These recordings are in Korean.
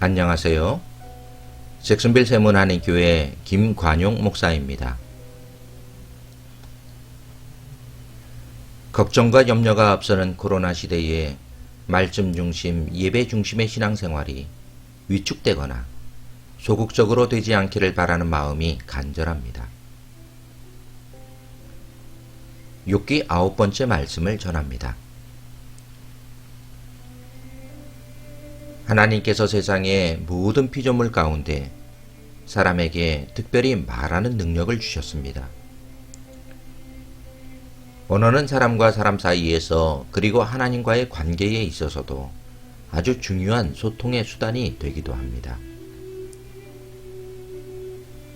안녕하세요. 잭슨빌 세문하나님교회 김관용 목사입니다. 걱정과 염려가 앞서는 코로나 시대에 말씀 중심, 예배 중심의 신앙생활이 위축되거나 소극적으로 되지 않기를 바라는 마음이 간절합니다. 욥기 9번째 말씀을 전합니다. 하나님께서 세상의 모든 피조물 가운데 사람에게 특별히 말하는 능력을 주셨습니다. 언어는 사람과 사람 사이에서 그리고 하나님과의 관계에 있어서도 아주 중요한 소통의 수단이 되기도 합니다.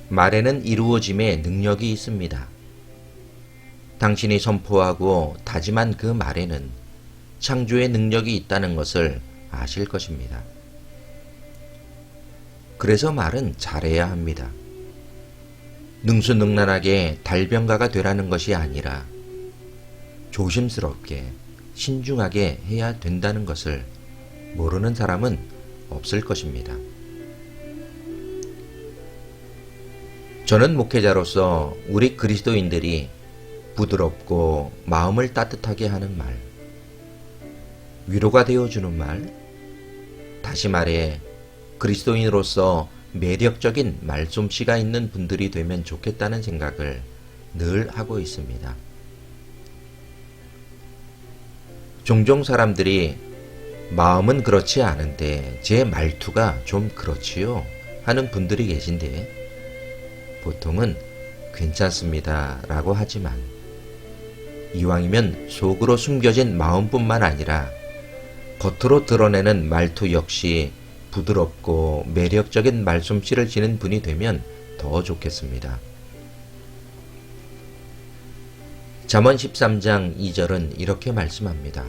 말에는 이루어짐의 능력이 있습니다. 당신이 선포하고 다짐한 그 말에는 창조의 능력이 있다는 것을 아실 것입니다. 그래서 말은 잘해야 합니다. 능수능란하게 달변가가 되라는 것이 아니라 조심스럽게 신중하게 해야 된다는 것을 모르는 사람은 없을 것입니다. 저는 목회자로서 우리 그리스도인들이 부드럽고 마음을 따뜻하게 하는 말, 위로가 되어주는 말, 다시 말해 그리스도인으로서 매력적인 말솜씨가 있는 분들이 되면 좋겠다는 생각을 늘 하고 있습니다. 종종 사람들이 마음은 그렇지 않은데 제 말투가 좀 그렇지요 하는 분들이 계신데 보통은 괜찮습니다 라고 하지만 이왕이면 속으로 숨겨진 마음뿐만 아니라 겉으로 드러내는 말투 역시 부드럽고 매력적인 말솜씨를 지닌 분이 되면 더 좋겠습니다. 잠언 13장 2절은 이렇게 말씀합니다.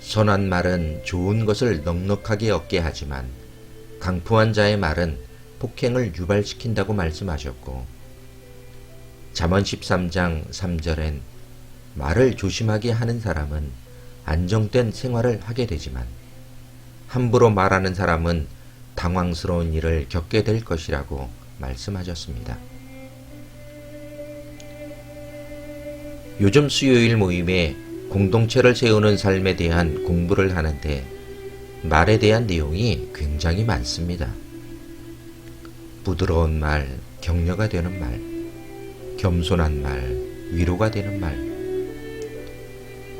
선한 말은 좋은 것을 넉넉하게 얻게 하지만 강포한 자의 말은 폭행을 유발시킨다고 말씀하셨고, 잠언 13장 3절엔 말을 조심하게 하는 사람은 안정된 생활을 하게 되지만 함부로 말하는 사람은 당황스러운 일을 겪게 될 것이라고 말씀하셨습니다. 요즘 수요일 모임에 공동체를 세우는 삶에 대한 공부를 하는데 말에 대한 내용이 굉장히 많습니다. 부드러운 말, 격려가 되는 말, 겸손한 말, 위로가 되는 말.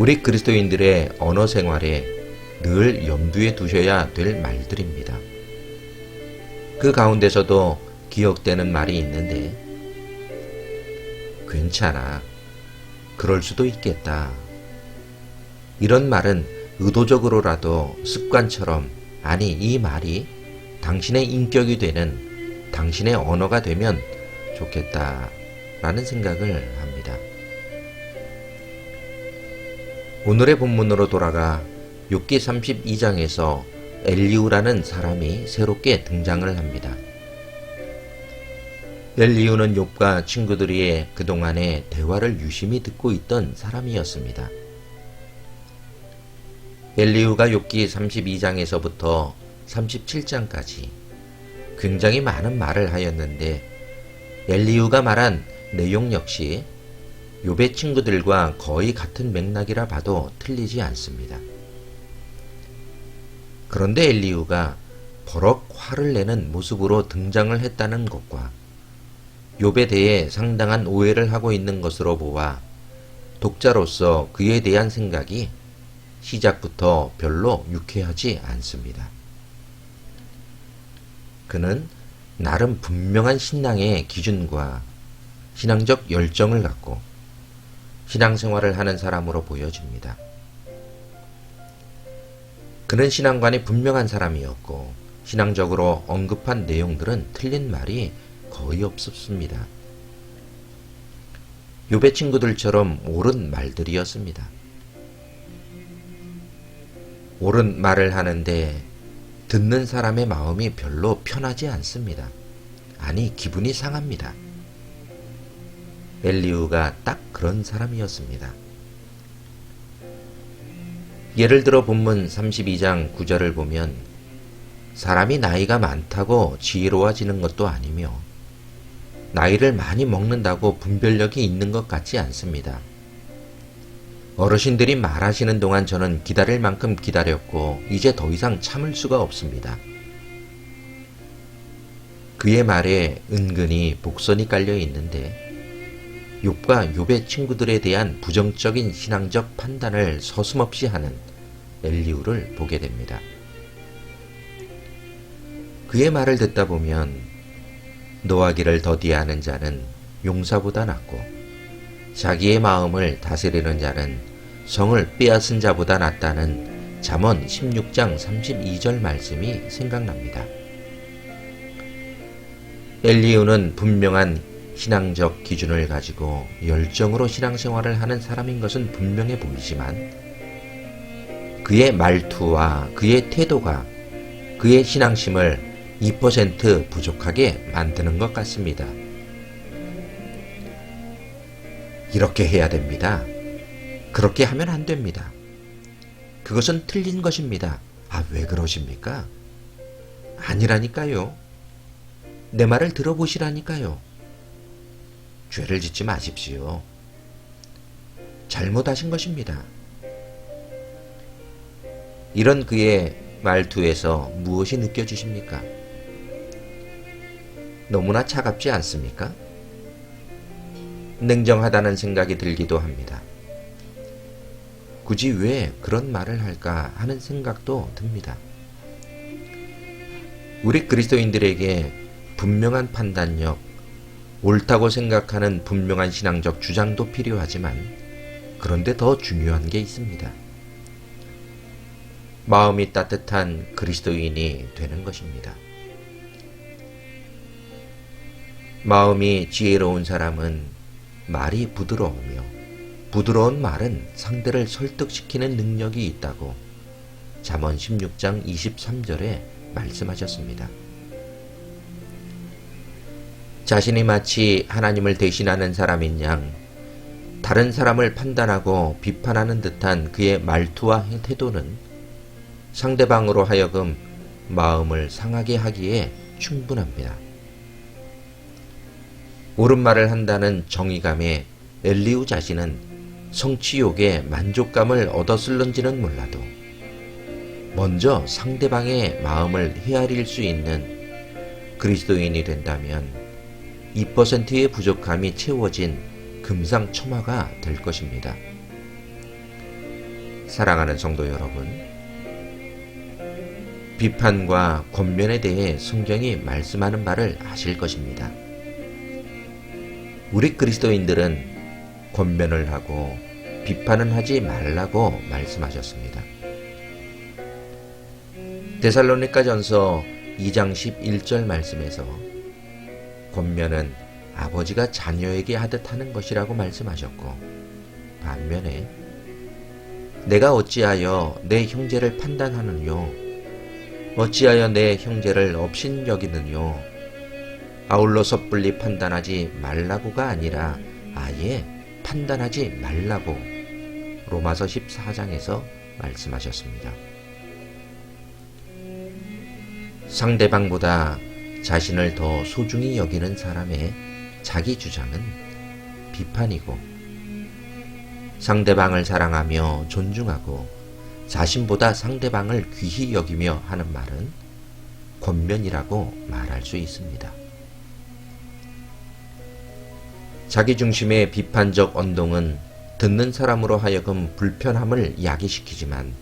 우리 그리스도인들의 언어 생활에 늘 염두에 두셔야 될 말들입니다. 그 가운데서도 기억되는 말이 있는데 괜찮아. 그럴 수도 있겠다. 이런 말은 의도적으로라도 습관처럼 아니 이 말이 당신의 인격이 되는 당신의 언어가 되면 좋겠다 라는 생각을 합니다. 오늘의 본문으로 돌아가 욥기 32장에서 엘리후라는 사람이 새롭게 등장을 합니다. 엘리후는 욥과 친구들이 그동안의 대화를 유심히 듣고 있던 사람이었습니다. 엘리후가 욥기 32장에서부터 37장까지 굉장히 많은 말을 하였는데 엘리후가 말한 내용 역시 욥의 친구들과 거의 같은 맥락이라 봐도 틀리지 않습니다. 그런데 엘리후가 버럭 화를 내는 모습으로 등장을 했다는 것과 욥에 대해 상당한 오해를 하고 있는 것으로 보아 독자로서 그에 대한 생각이 시작부터 별로 유쾌하지 않습니다. 그는 나름 분명한 신앙의 기준과 신앙적 열정을 갖고 신앙생활을 하는 사람으로 보여집니다. 그는 신앙관이 분명한 사람이었고 신앙적으로 언급한 내용들은 틀린 말이 거의 없었습니다. 욥의 친구들처럼 옳은 말들이었습니다. 옳은 말을 하는데 듣는 사람의 마음이 별로 편하지 않습니다. 아니, 기분이 상합니다. 엘리후가 딱 그런 사람이었습니다. 예를 들어 본문 32장 9절을 보면 사람이 나이가 많다고 지혜로워지는 것도 아니며 나이를 많이 먹는다고 분별력이 있는 것 같지 않습니다. 어르신들이 말하시는 동안 저는 기다릴 만큼 기다렸고 이제 더 이상 참을 수가 없습니다. 그의 말에 은근히 복선이 깔려 있는데 욥과 욥의 친구들에 대한 부정적인 신앙적 판단을 서슴없이 하는 엘리후를 보게 됩니다. 그의 말을 듣다 보면 노하기를 더디하는 자는 용사보다 낫고 자기의 마음을 다스리는 자는 성을 빼앗은 자보다 낫다는 잠언 16장 32절 말씀이 생각납니다. 엘리후는 분명한 신앙적 기준을 가지고 열정으로 신앙생활을 하는 사람인 것은 분명해 보이지만 그의 말투와 그의 태도가 그의 신앙심을 2% 부족하게 만드는 것 같습니다. 이렇게 해야 됩니다. 그렇게 하면 안 됩니다. 그것은 틀린 것입니다. 아, 왜 그러십니까? 아니라니까요. 내 말을 들어보시라니까요. 죄를 짓지 마십시오. 잘못하신 것입니다. 이런 그의 말투에서 무엇이 느껴지십니까? 너무나 차갑지 않습니까? 냉정하다는 생각이 들기도 합니다. 굳이 왜 그런 말을 할까 하는 생각도 듭니다. 우리 그리스도인들에게 분명한 판단력, 옳다고 생각하는 분명한 신앙적 주장도 필요하지만 그런데 더 중요한 게 있습니다. 마음이 따뜻한 그리스도인이 되는 것입니다. 마음이 지혜로운 사람은 말이 부드러우며 부드러운 말은 상대를 설득시키는 능력이 있다고 잠언 16장 23절에 말씀하셨습니다. 자신이 마치 하나님을 대신하는 사람인 양 다른 사람을 판단하고 비판하는 듯한 그의 말투와 태도는 상대방으로 하여금 마음을 상하게 하기에 충분합니다. 옳은 말을 한다는 정의감에 엘리후 자신은 성취욕에 만족감을 얻었을런지는 몰라도 먼저 상대방의 마음을 헤아릴 수 있는 그리스도인이 된다면 2%의 부족함이 채워진 금상첨화가 될 것입니다. 사랑하는 성도 여러분, 비판과 권면에 대해 성경이 말씀하는 바를 아실 것입니다. 우리 그리스도인들은 권면을 하고 비판은 하지 말라고 말씀하셨습니다. 데살로니가전서 2장 11절 말씀에서 권면은 아버지가 자녀에게 하듯 하는 것이라고 말씀하셨고 반면에 내가 어찌하여 내 형제를 판단하느뇨 어찌하여 내 형제를 업신여기느뇨 아울러 섣불리 판단하지 말라고가 아니라 아예 판단하지 말라고 로마서 14장에서 말씀하셨습니다. 상대방보다 자신을 더 소중히 여기는 사람의 자기 주장은 비판이고 상대방을 사랑하며 존중하고 자신보다 상대방을 귀히 여기며 하는 말은 권면이라고 말할 수 있습니다. 자기중심의 비판적 언동은 듣는 사람으로 하여금 불편함을 야기시키지만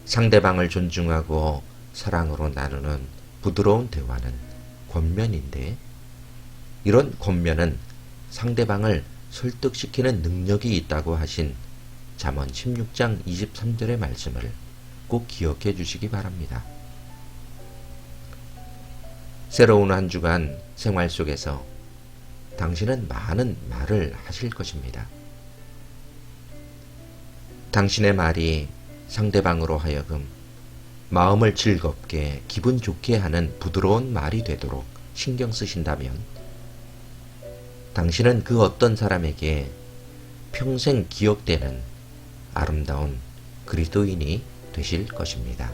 상대방을 존중하고 사랑으로 나누는 부드러운 대화는 권면인데 이런 권면은 상대방을 설득시키는 능력이 있다고 하신 잠언 16장 23절의 말씀을 꼭 기억해 주시기 바랍니다. 새로운 한 주간 생활 속에서 당신은 많은 말을 하실 것입니다. 당신의 말이 상대방으로 하여금 마음을 즐겁게 기분 좋게 하는 부드러운 말이 되도록 신경 쓰신다면 당신은 그 어떤 사람에게 평생 기억되는 아름다운 그리스도인이 되실 것입니다.